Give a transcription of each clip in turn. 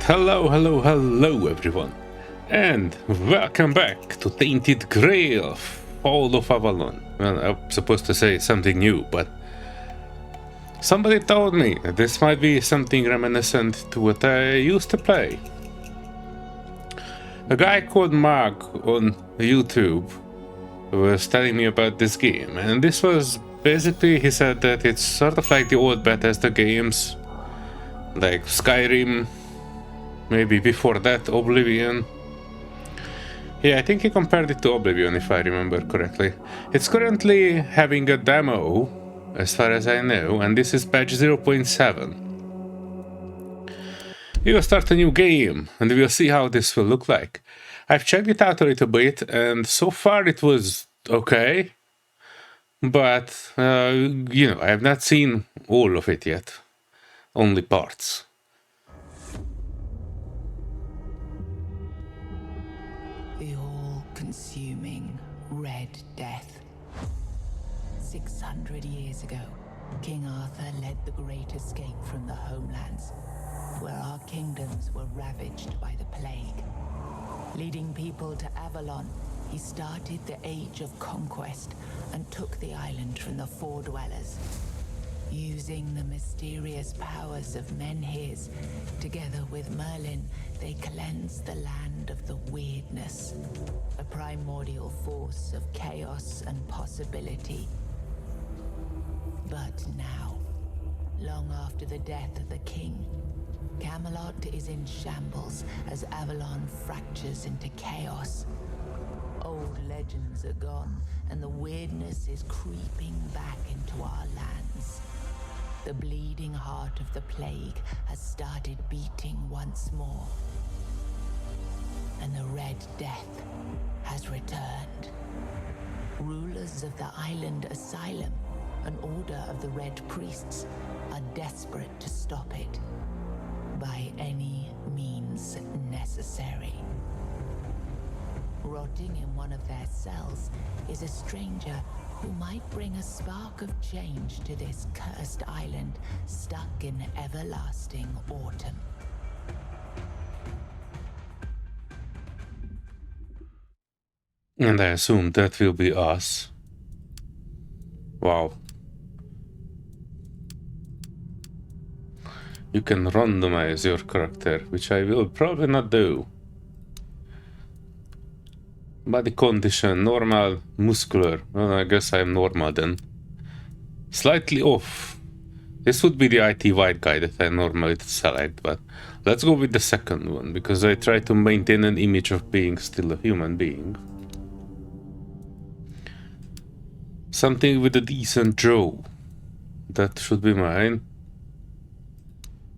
Hello everyone, and welcome back to Tainted Grail, Fall of Avalon. Well, I'm supposed to say something new, but somebody told me this might be something reminiscent to what I used to play. A guy called Mark on YouTube was telling me about this game, and this was basically, he said that it's sort of like the old Bethesda games, like Skyrim, maybe before that Oblivion. Yeah, I think he compared it to Oblivion, if I remember correctly. It's currently having a demo, as far as I know, and this is patch 0.7. We will start a new game, and we'll see how this will look like. I've checked it out a little bit, and so far it was okay. But, you know, I have not seen all of it yet. Only parts. The all-consuming Red Death. 600 years ago, King Arthur led the great escape from the homelands, where our kingdoms were ravaged by the plague. Leading people to Avalon, he started the Age of Conquest and took the island from the Four Dwellers. Using the mysterious powers of Menhirs, together with Merlin, they cleansed the land of the weirdness, a primordial force of chaos and possibility. But now, long after the death of the king, Camelot is in shambles as Avalon fractures into chaos. Old legends are gone, and the weirdness is creeping back into our lands. The bleeding heart of the plague has started beating once more. And the Red Death has returned. Rulers of the island asylum, an order of the Red Priests, are desperate to stop it by any means necessary. Rotting in one of their cells is a stranger who might bring a spark of change to this cursed island stuck in everlasting autumn. And I assume that will be us. Wow. You can randomize your character, which I will probably not do. Body condition, normal, muscular. Well, I guess I'm normal then. Slightly off. This would be the IT white guy that I normally select, but let's go with the second one, because I try to maintain an image of being still a human being. Something with a decent jaw. That should be mine.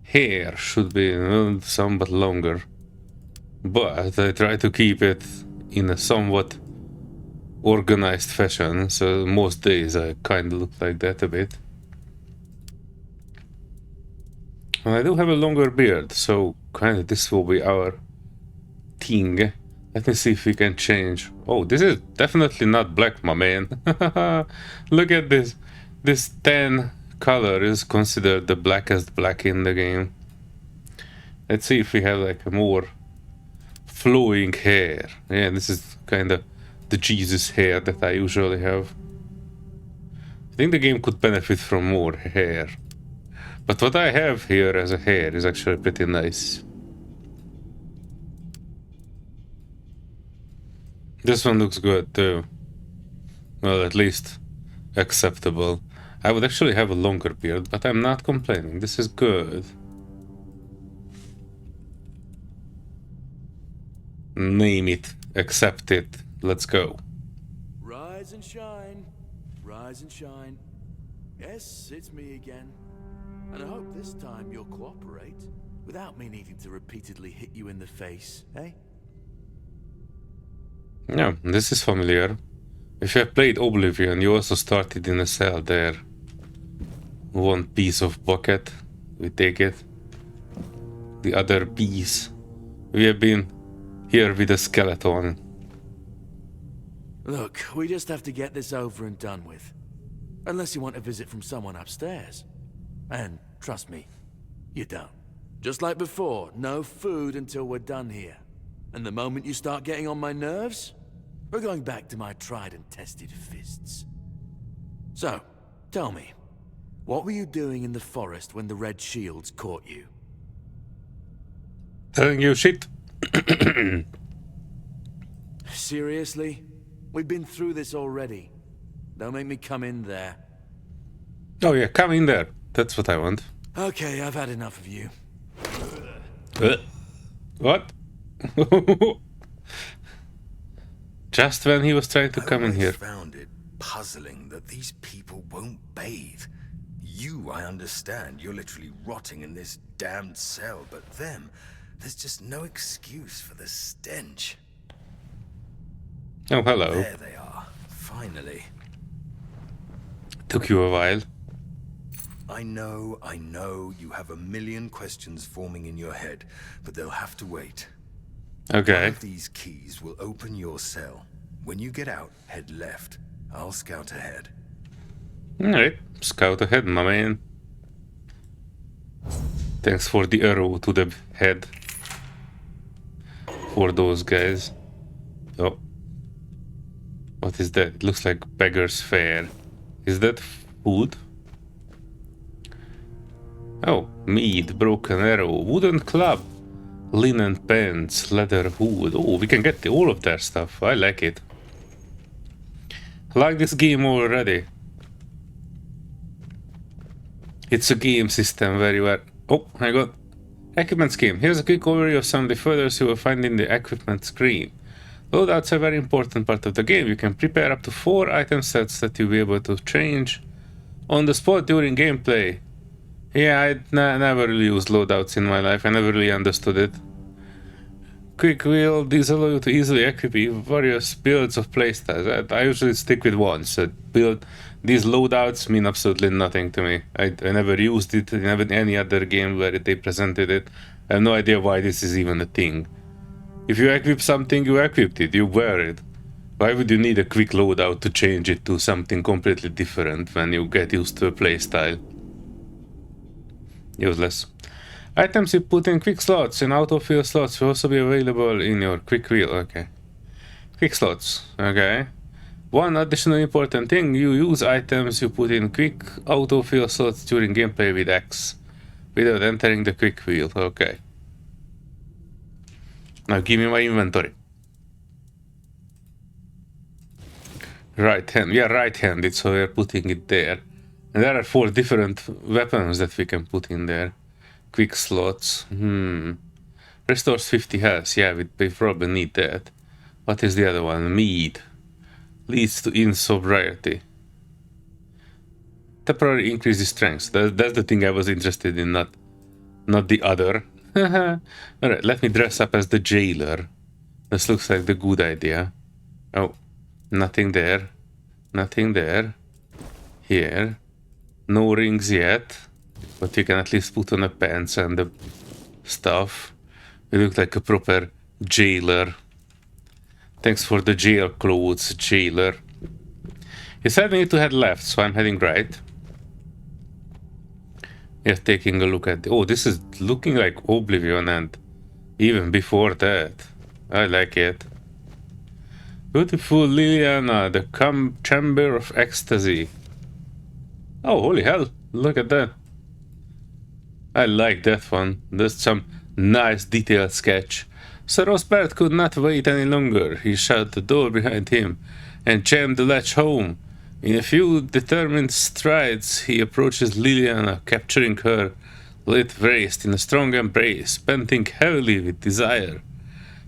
Hair should be somewhat longer, but I try to keep it in a somewhat organized fashion, so most days I kind of look like that a bit. And I do have a longer beard, so kind of this will be our thing. Let me see if we can change. Oh, this is definitely not black, my man. Look at this. This tan color is considered the blackest black in the game. Let's see if we have like a more flowing hair. Yeah, this is kind of the Jesus hair that I usually have. I think the game could benefit from more hair. But what I have here as a hair is actually pretty nice. This one looks good too. Well, at least acceptable. I would actually have a longer beard, but I'm not complaining. This is good. Name it. Accept it. Let's go. Rise and shine. Rise and shine. Yes, it's me again. And I hope this time you'll cooperate without me needing to repeatedly hit you in the face, eh? Yeah, this is familiar. If you have played Oblivion, you also started in a cell there. One piece of bucket, we take it. The other piece. We have been here with a skeleton. Look, we just have to get this over and done with. Unless you want a visit from someone upstairs. And trust me, you don't. Just like before, no food until we're done here. And the moment you start getting on my nerves, we're going back to my tried and tested fists. So, tell me, what were you doing in the forest when the Red Shields caught you? Telling you shit. Seriously? We've been through this already. Don't make me come in there. Oh yeah, come in there. That's what I want. Okay, I've had enough of you. What? Just when he was trying to come in here. I found it puzzling that these people won't bathe. You, I understand, you're literally rotting in this damned cell, but them, there's just no excuse for the stench. Oh, hello. There they are, finally. Took you a while. I know, you have a million questions forming in your head, but they'll have to wait. Okay. One of these keys will open your cell. When you get out, head left. I'll scout ahead. Alright, scout ahead, my man. Thanks for the arrow to the head. For those guys. Oh. What is that? It looks like beggar's fare. Is that food? Oh, meat, broken arrow, wooden club, linen pants, leather hood. Oh, we can get all of that stuff. I like it. I like this game already. It's a game system very well. Oh, I got equipment scheme. Here's a quick overview of some of the photos you will find in the equipment screen. Loadout's a very important part of the game. You can prepare up to 4 item sets that you'll be able to change on the spot during gameplay. Yeah, I never really used loadouts in my life. I never really understood it. Quick wheel, these allow you to easily equip various builds of playstyles. I usually stick with one. So these loadouts mean absolutely nothing to me. I never used it in any other game where they presented it. I have no idea why this is even a thing. If you equip something, you equipped it, you wear it. Why would you need a quick loadout to change it to something completely different when you get used to a playstyle? Useless. Items you put in quick slots and autofill slots will also be available in your quick wheel. Okay. Quick slots. Okay. One additional important thing, you use items you put in quick autofill slots during gameplay with X without entering the quick wheel. Okay. Now give me my inventory. Right hand. Yeah, right-handed, so we're putting it there. And there are 4 different weapons that we can put in there. Quick slots. Restores 50 health. Yeah, we probably need that. What is the other one? Mead. Leads to insobriety. Temporary increases strength. That's the thing I was interested in, not the other. Alright, let me dress up as the jailer. This looks like the good idea. Oh, nothing there. Nothing there. Here. No rings yet. But you can at least put on the pants and the stuff. You look like a proper jailer. Thanks for the jail clothes, jailer. He said we need to head left, so I'm heading right. Yeah, taking a look at... Oh, this is looking like Oblivion and even before that. I like it. Beautiful Liliana, the Chamber of Ecstasy. Oh, holy hell, look at that. I like that one. That's some nice detailed sketch. Sir Rosbert could not wait any longer. He shut the door behind him and jammed the latch home. In a few determined strides, he approaches Liliana, capturing her lit waist in a strong embrace, panting heavily with desire.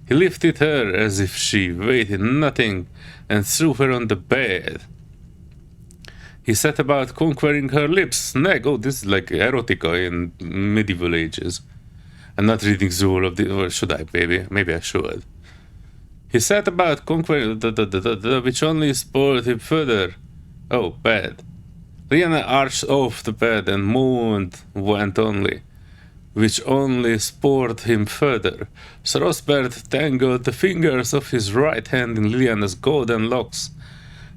He lifted her as if she weighed nothing and threw her on the bed. He set about conquering her lips, neck. Oh, this is like erotica in medieval ages. I'm not reading through all of the... Or should I, baby? Maybe I should. He set about conquering... which only spoiled him further. Oh, bad. Rihanna arched off the bed and moaned, went only, which only spoiled him further. Sir Rosbert tangled the fingers of his right hand in Liliana's golden locks,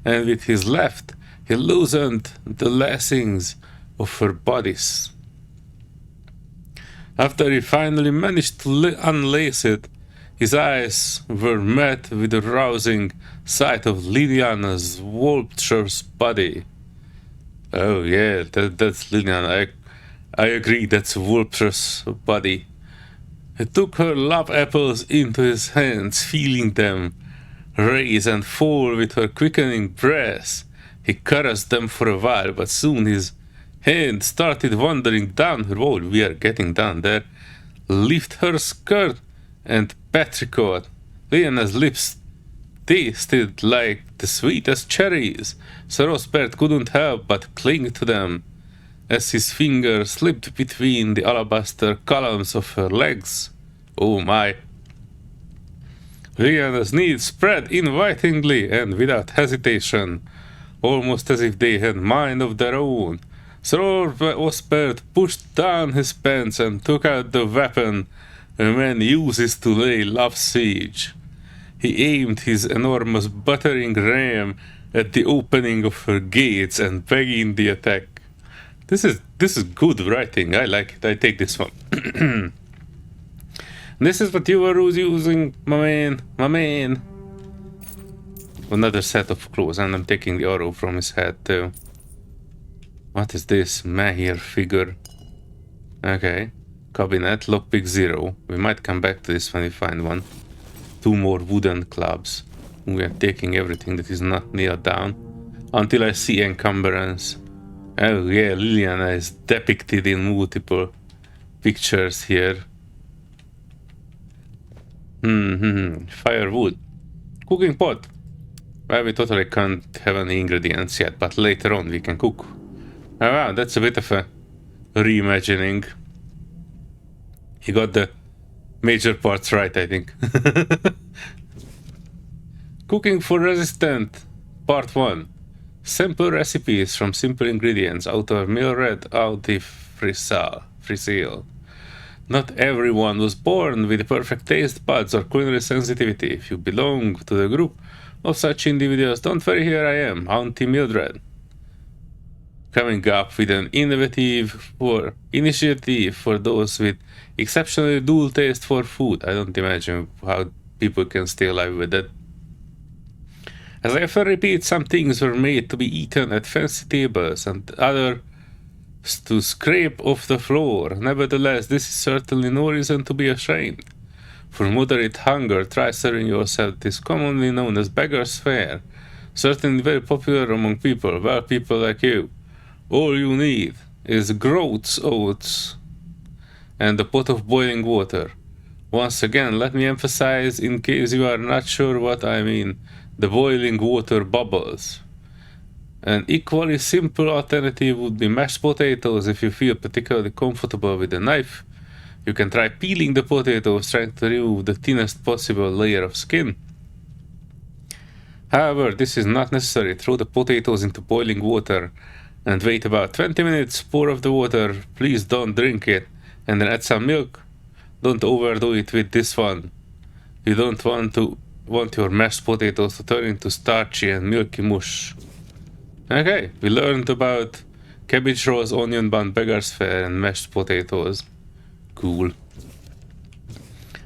and with his left, he loosened the lacings of her bodice. After he finally managed to unlace it, his eyes were met with the rousing sight of Liliana's voluptuous body. Oh yeah, that's Liliana. I agree, that's a voluptuous body. He took her love apples into his hands, feeling them raise and fall with her quickening breath. He caressed them for a while, but soon his hand started wandering down her. Oh, we are getting down there. Lift her skirt and patricot. Liliana's lips tasted like the sweetest cherries. Sir Osbert couldn't help but cling to them as his fingers slipped between the alabaster columns of her legs. Oh my. Liliana's knees spread invitingly and without hesitation, almost as if they had mind of their own. Sir Osbert pushed down his pants and took out the weapon a man uses to lay love siege. He aimed his enormous battering ram at the opening of her gates and began the attack. This is good writing. I like it. I take this one. This is what you were using, my man. Another set of clothes, and I'm taking the arrow from his head too. What is this? Mahir figure. Okay. Cabinet, lockpick 0. We might come back to this when we find one. 2 more wooden clubs. We are taking everything that is not nailed down until I see encumbrance. Oh yeah, Liliana is depicted in multiple pictures here. Firewood. Cooking pot. Well, we totally can't have any ingredients yet, but later on we can cook. Oh wow, that's a bit of a reimagining. He got the major parts right, I think. Cooking for Resistant, Part 1. Simple recipes from simple ingredients out of Milred Audi Frisale. Not everyone was born with perfect taste buds or culinary sensitivity. If you belong to the group of such individuals, don't worry, here I am, Auntie Mildred. Coming up with an initiative for those with exceptionally dull taste for food. I don't imagine how people can stay alive with that. As I often repeat, some things were made to be eaten at fancy tables and others to scrape off the floor. Nevertheless, this is certainly no reason to be ashamed. For moderate hunger, try serving yourself. It is commonly known as beggar's fare. Certainly very popular among people, well, people like you. All you need is groats oats and a pot of boiling water. Once again, let me emphasize, in case you are not sure what I mean, the boiling water bubbles. An equally simple alternative would be mashed potatoes. If you feel particularly comfortable with a knife, you can try peeling the potatoes, trying to remove the thinnest possible layer of skin. However, this is not necessary. Throw the potatoes into boiling water and wait about 20 minutes. Pour off the water. Please don't drink it. And then add some milk. Don't overdo it with this one. You don't want your mashed potatoes to turn into starchy and milky mush. Okay, we learned about cabbage rolls, onion bun, beggar's fare, and mashed potatoes. Cool.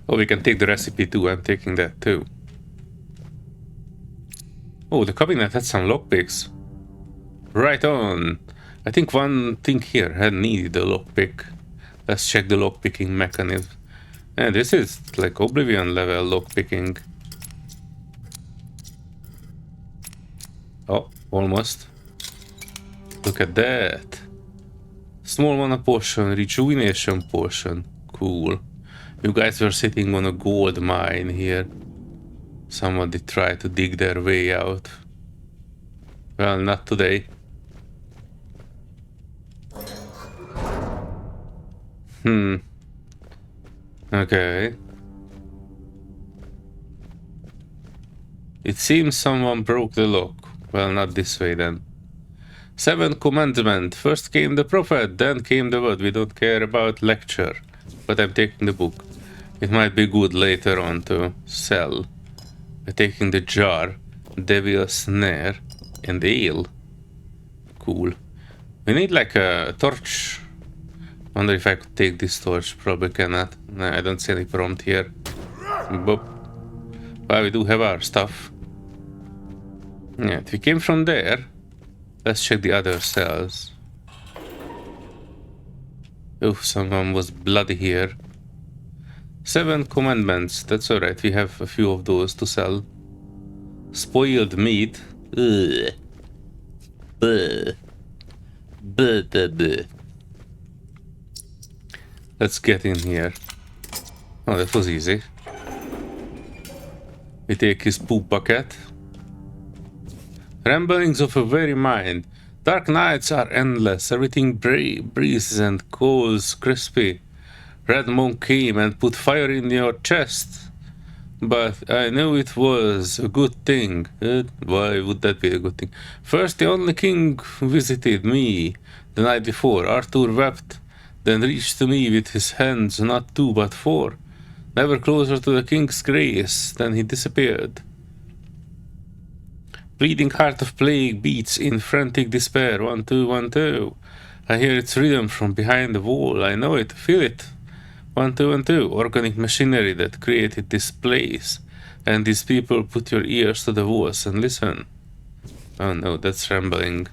Oh, we can take the recipe too. I'm taking that too. Oh, the cabinet had some lockpicks. Right on. I think one thing here had needed a lockpick. Let's check the lockpicking mechanism. And this is like Oblivion level lockpicking. Oh, almost. Look at that. Small mana potion, rejuvenation potion. Cool. You guys were sitting on a gold mine here. Somebody tried to dig their way out. Well, not today. Okay. It seems someone broke the lock. Well, not this way then. 7th commandment. First came the prophet, then came the word. We don't care about lecture. But I'm taking the book. It might be good later on to sell. I'm taking the jar, devil snare, and ale. Cool. We need like a torch. Wonder if I could take this torch. Probably cannot. No, I don't see any prompt here. Boop. Well, we do have our stuff. Yeah, if we came from there, let's check the other cells. Oof, someone was bloody here. 7 commandments. That's alright, we have a few of those to sell. Spoiled meat. Ugh. Buh. Buh, buh, buh. Let's get in here. Oh, that was easy. We take his poop bucket. Ramblings of a weary mind. Dark nights are endless. Everything breathes and cools crispy. Red Monk came and put fire in your chest. But I knew it was a good thing. Why would that be a good thing? First, the only king visited me the night before. Arthur wept, then reached to me with his hands, not 2 but 4. Never closer to the king's grace, then he disappeared. Bleeding heart of plague beats in frantic despair. 1, 2, 1, 2. I hear its rhythm from behind the wall. I know it, feel it. 1, 2, and 2. Organic machinery that created this place. And these people, put your ears to the walls and listen. Oh no, that's rambling.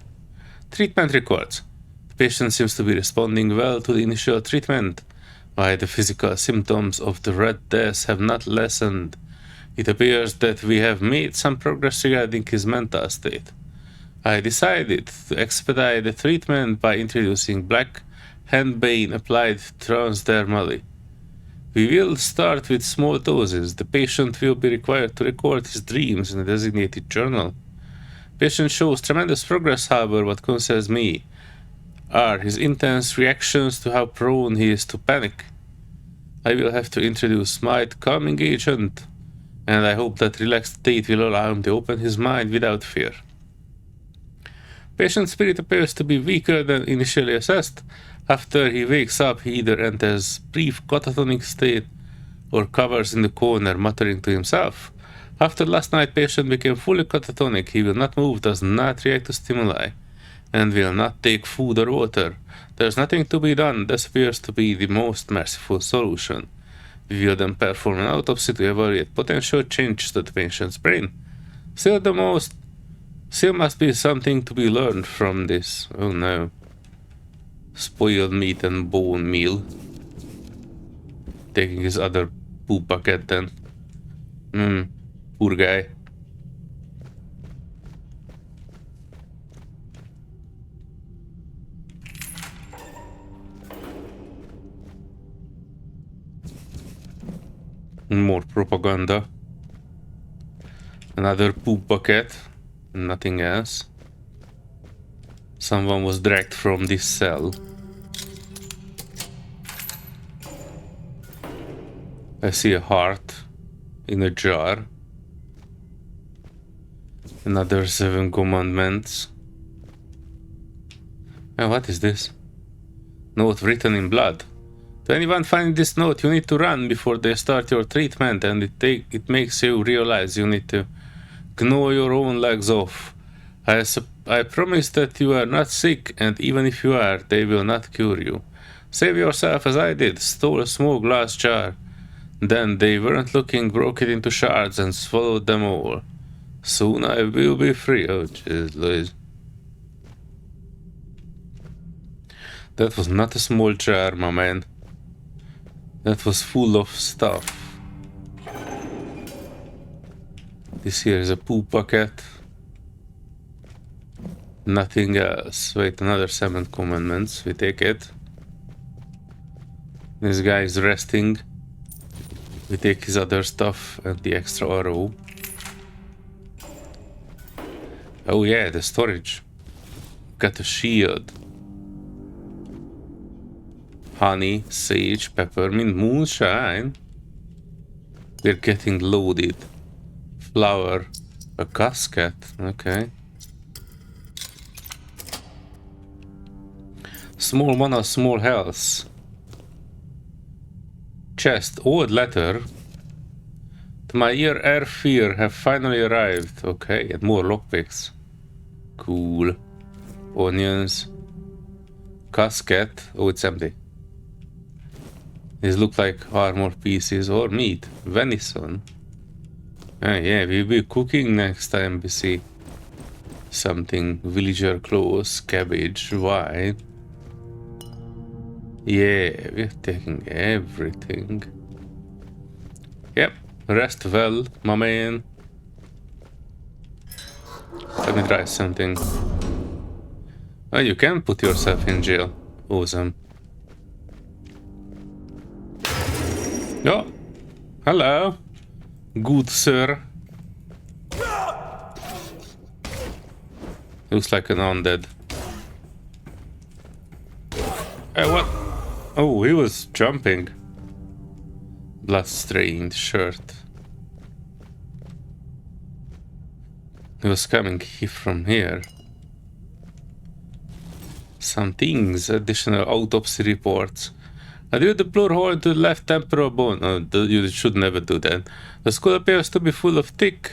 Treatment records. The patient seems to be responding well to the initial treatment. Why the physical symptoms of the Red Death have not lessened. It appears that we have made some progress regarding his mental state. I decided to expedite the treatment by introducing black henbane applied transdermally. We will start with small doses. The patient will be required to record his dreams in a designated journal. Patient shows tremendous progress, however. What concerns me are his intense reactions to how prone he is to panic. I will have to introduce my calming agent, and I hope that relaxed state will allow him to open his mind without fear. Patient's spirit appears to be weaker than initially assessed. After he wakes up, he either enters brief catatonic state or covers in the corner, muttering to himself. After last night, patient became fully catatonic. He will not move, does not react to stimuli, and will not take food or water. There's nothing to be done. This appears to be the most merciful solution. We will then perform an autopsy to evaluate potential changes to the patient's brain. Still must be something to be learned from this. Oh no. Spoiled meat and bone meal. Taking his other poop bucket then. Poor guy. More propaganda. Another poop bucket. Nothing else. Someone was dragged from this cell. I see a heart in a jar. Another 7 commandments. And what is this? Note written in blood. To anyone finding this note, you need to run before they start your treatment, and it makes you realize you need to gnaw your own legs off. I promise that you are not sick, and even if you are, they will not cure you. Save yourself as I did. Stole a small glass jar. Then they weren't looking, broke it into shards, and swallowed them all. Soon I will be free. Oh, jeez, Louise. That was not a small jar, my man. That was full of stuff. This here is a poop bucket. Nothing else. Wait, another 7 commandments. We take it. This guy is resting. We take his other stuff and the extra arrow. Oh yeah, the storage. Got a shield. Honey, sage, peppermint, moonshine. We're getting loaded. Flower. A casket. Okay. Small mana, small health. Chest. Old letter. To my ear, air fear have finally arrived. Okay, and more lockpicks. Cool. Onions. Casket. Oh, it's empty. These look like armor pieces or meat. Venison. Ah, yeah, we'll be cooking next time we see something. Villager clothes, cabbage, wine. Yeah, we're taking everything. Yep, rest well, my man. Let me try something. Oh, you can put yourself in jail. Awesome. Oh, hello, good sir. Looks like an undead. Hey, what? Oh, he was jumping. Bloodstained shirt. He was coming from here. Some things. Additional autopsy reports. I did the pleural hole into the left temporal bone. Oh, you should never do that. The skull appears to be full of thick,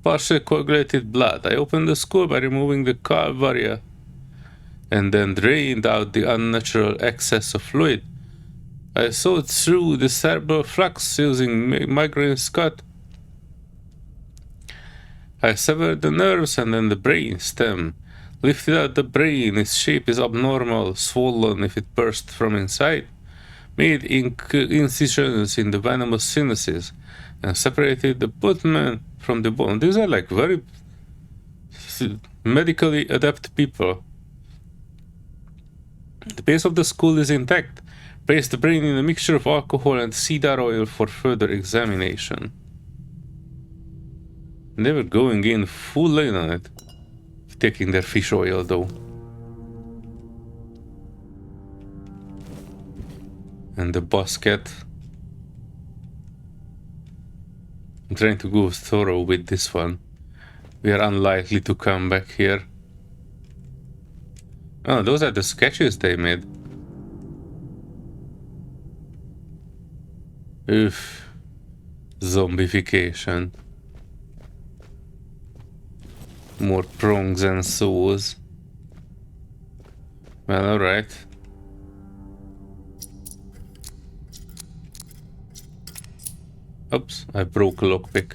partially coagulated blood. I opened the skull by removing the calvaria and then drained out the unnatural excess of fluid. I sawed through the cerebral flux using migraine cut. I severed the nerves and then the brain stem. Lifted out the brain, its shape is abnormal, swollen if it burst from inside. Made incisions in the venomous sinuses and separated the abdomen from the bone. These are like very medically adept people. The base of the skull is intact. Place the brain in a mixture of alcohol and cedar oil for further examination. They were going in full in on it. Taking their fish oil though. And the basket. I'm trying to go thorough with this one. We are unlikely to come back here. Oh, those are the sketches they made. Oof. Zombification. More prongs and saws. Well, alright. Oops, I broke a lockpick.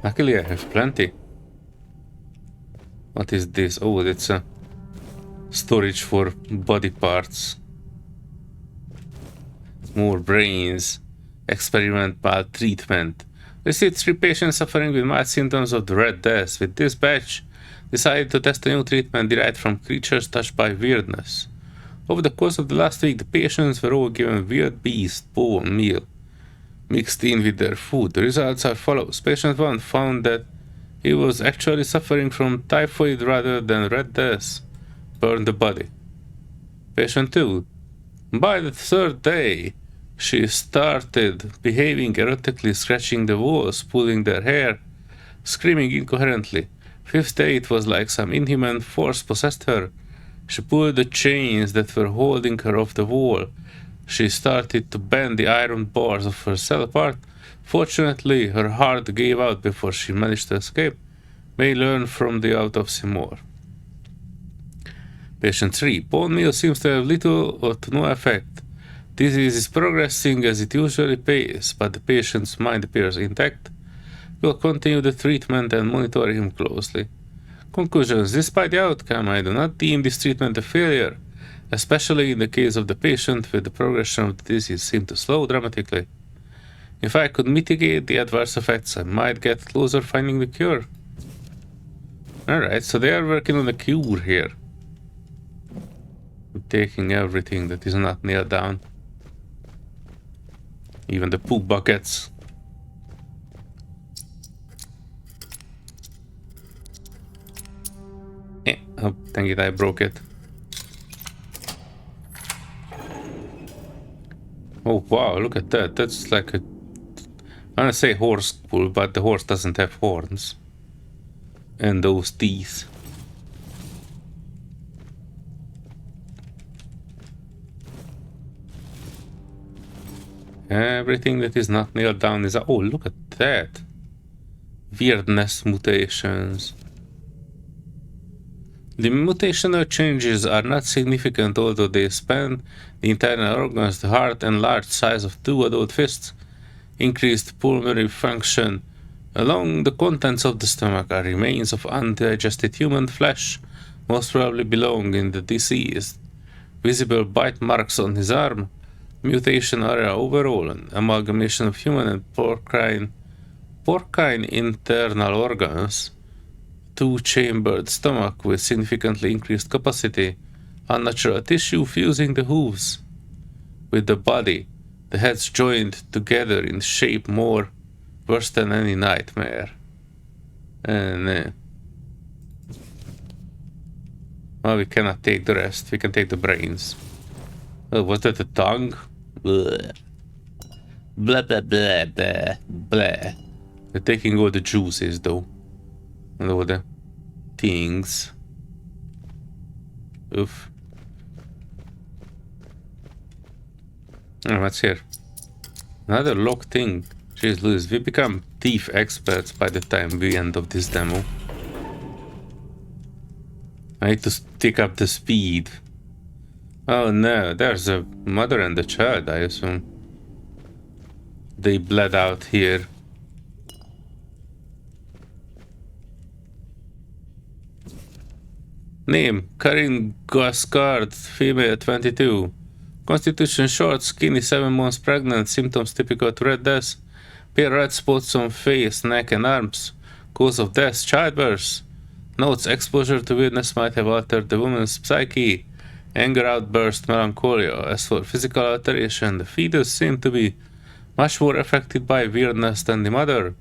Luckily I have plenty. What is this? Oh, it's a storage for body parts. More brains. Experimental treatment. Received 3 patients suffering with mild symptoms of the Red Death. With this batch, decided to test a new treatment derived from creatures touched by weirdness. Over the course of the last week, the patients were all given weird beast bone meal mixed in with their food. The results are follows. Patient 1 found that he was actually suffering from typhoid rather than Red Death. Burned the body. Patient 2. By the 3rd day, she started behaving erotically, scratching the walls, pulling their hair, screaming incoherently. 5th day, it was like some inhuman force possessed her. She pulled the chains that were holding her off the wall. She started to bend the iron bars of her cell apart. Fortunately, her heart gave out before she managed to escape. May learn from the autopsy more. Patient 3. Bone meal seems to have little or to no effect. Disease is progressing as it usually pays, but the patient's mind appears intact. We'll continue the treatment and monitor him closely. Conclusions. Despite the outcome, I do not deem this treatment a failure, especially in the case of the patient with the progression of the disease seemed to slow dramatically. If I could mitigate the adverse effects, I might get closer finding the cure. Alright, so they are working on a cure here. Taking everything that is not nailed down. Even the poop buckets. Oh, dang it, I broke it. Oh wow, look at that. That's like a... I want to say horse bull, but the horse doesn't have horns. And those teeth. Everything that is not nailed down is... Oh, look at that. Weirdness mutations. The mutational changes are not significant, although they span the internal organs. The heart enlarged size of 2 adult fists, increased pulmonary function along the contents of the stomach are remains of undigested human flesh, most probably belong in the deceased. Visible bite marks on his arm, mutation area overall, an amalgamation of human and porcine internal organs, 2-chambered stomach with significantly increased capacity, unnatural tissue fusing the hooves with the body, the heads joined together in shape more worse than any nightmare. And well, we cannot take the rest. We can take the brains. Oh, was that the tongue? Blah. Blah, blah, blah, blah, blah. We're taking all the juices, though. And all the things. Oof. Oh, what's here? Another lock thing. Jeez Louise, we become thief experts by the time we end of this demo. I need to stick up the speed. Oh no, there's a mother and a child, I assume. They bled out here. Name, Karin Gascard, female, 22. Constitution short, skinny, 7 months pregnant, symptoms typical to Red Death. Pale red spots on face, neck and arms. Cause of death, childbirth. Notes, exposure to weirdness might have altered the woman's psyche. Anger outburst, melancholia. As for physical alteration, the fetus seemed to be much more affected by weirdness than the mother,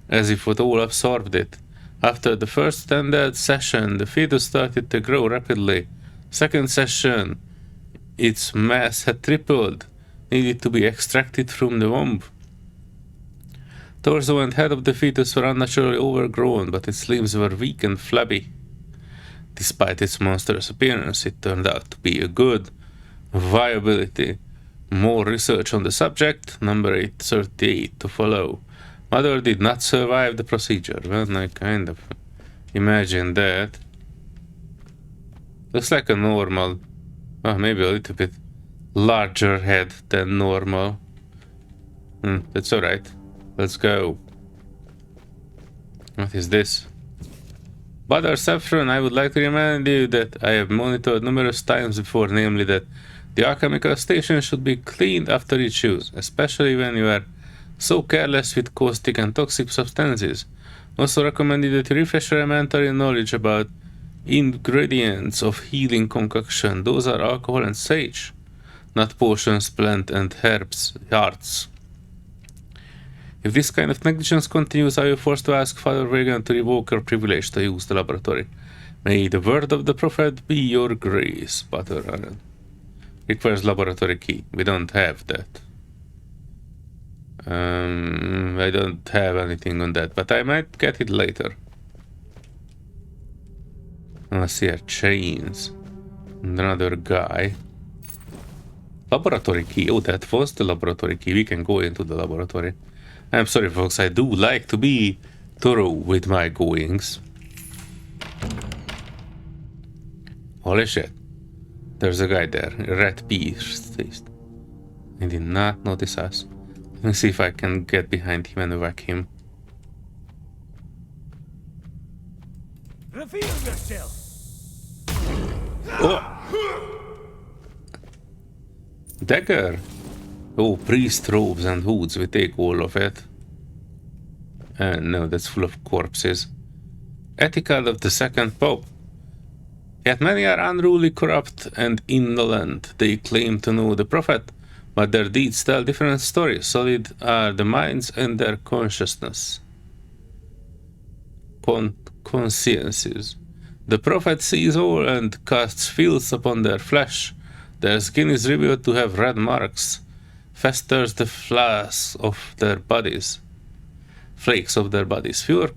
as if it all absorbed it. After the first standard session, the fetus started to grow rapidly. Second session, its mass had tripled, needed to be extracted from the womb. Torso and head of the fetus were unnaturally overgrown, but its limbs were weak and flabby. Despite its monstrous appearance, it turned out to be a good viability. More research on the subject, number 838 to follow. Mother did not survive the procedure. Well, I kind of imagine that. Looks like a normal, well, maybe a little bit larger head than normal. That's alright. Let's go. What is this? Brother Saffron, I would like to remind you that I have monitored numerous times before, namely that the alchemical station should be cleaned after each use, especially when you are so careless with caustic and toxic substances. Also recommended that you refresh your elementary knowledge about ingredients of healing concoction. Those are alcohol and sage, not potions, plant and herbs, hearts. If this kind of negligence continues, I will be forced to ask Father Regan to revoke your privilege to use the laboratory. May the word of the prophet be your grace, Father Aaron. Requires laboratory key. We don't have that. I don't have anything on that, but I might get it later. Let's see, chains. And another guy. Laboratory key. Oh, that was the laboratory key. We can go into the laboratory. I'm sorry, folks. I do like to be thorough with my goings. Holy shit. There's a guy there. Red beast. He did not notice us. Let me see if I can get behind him and whack him. Reveal yourself. Oh! Dagger! Oh, priest robes and hoods. We take all of it. No, that's full of corpses. Ethical of the second pope. Yet many are unruly, corrupt, and indolent. They claim to know the prophet, but their deeds tell different stories. Solid are the minds and their consciousness. Consciences. The prophet sees all and casts filth upon their flesh. Their skin is revealed to have red marks. Festers the flakes of their bodies. Fever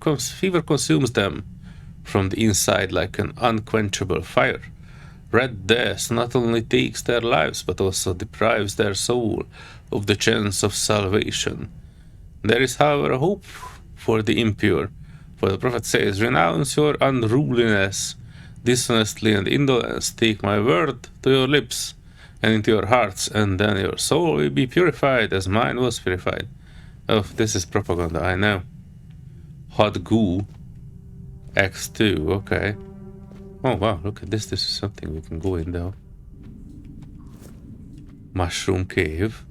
consumes them from the inside like an unquenchable fire. Red Death not only takes their lives, but also deprives their soul of the chance of salvation. There is, however, a hope for the impure, for the prophet says, renounce your unruliness. Dishonestly and indolence, take my word to your lips and into your hearts, and then your soul will be purified as mine was purified. Oh, this is propaganda, I know. Hot goo. X2, okay. Oh wow, look at this. This is something we can go in though. Mushroom cave.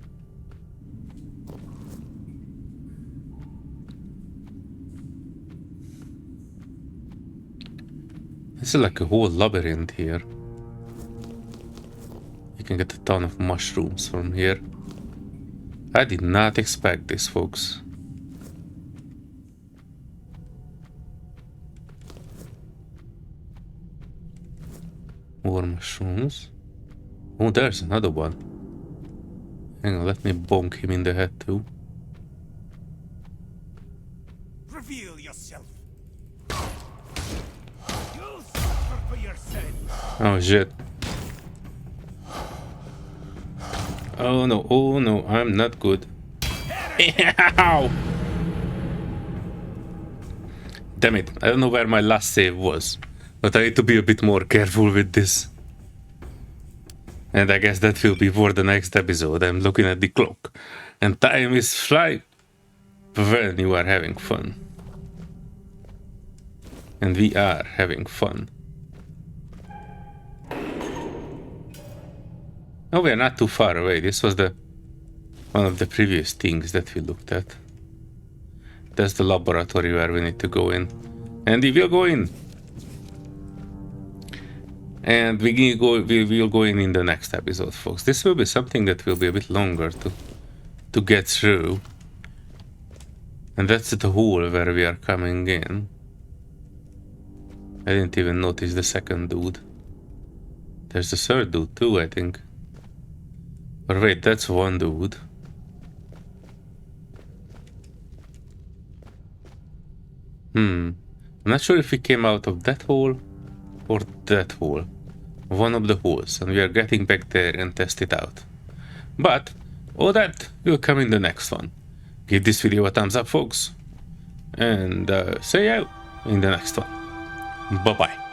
This is like a whole labyrinth here. You can get a ton of mushrooms from here. I did not expect this, folks. More mushrooms. Oh, there's another one. Hang on, let me bonk him in the head too. Reveal yourself. You'll suffer for your sins. Oh shit. Oh no, I'm not good. Ow! Damn it, I don't know where my last save was, but I need to be a bit more careful with this. And I guess that will be for the next episode. I'm looking at the clock, and time is flying when you are having fun. And we are having fun. Oh, we are not too far away. This was one of the previous things that we looked at. That's the laboratory where we need to go in. And we will go in. And we will go in the next episode, folks. This will be something that will be a bit longer to get through. And that's the hole where we are coming in. I didn't even notice the second dude. There's the third dude too, I think. Or wait, that's one dude. I'm not sure if we came out of that hole or that hole. One of the holes, and we are getting back there and test it out. But all that will come in the next one. Give this video a thumbs up, folks, and see you in the next one. Bye bye.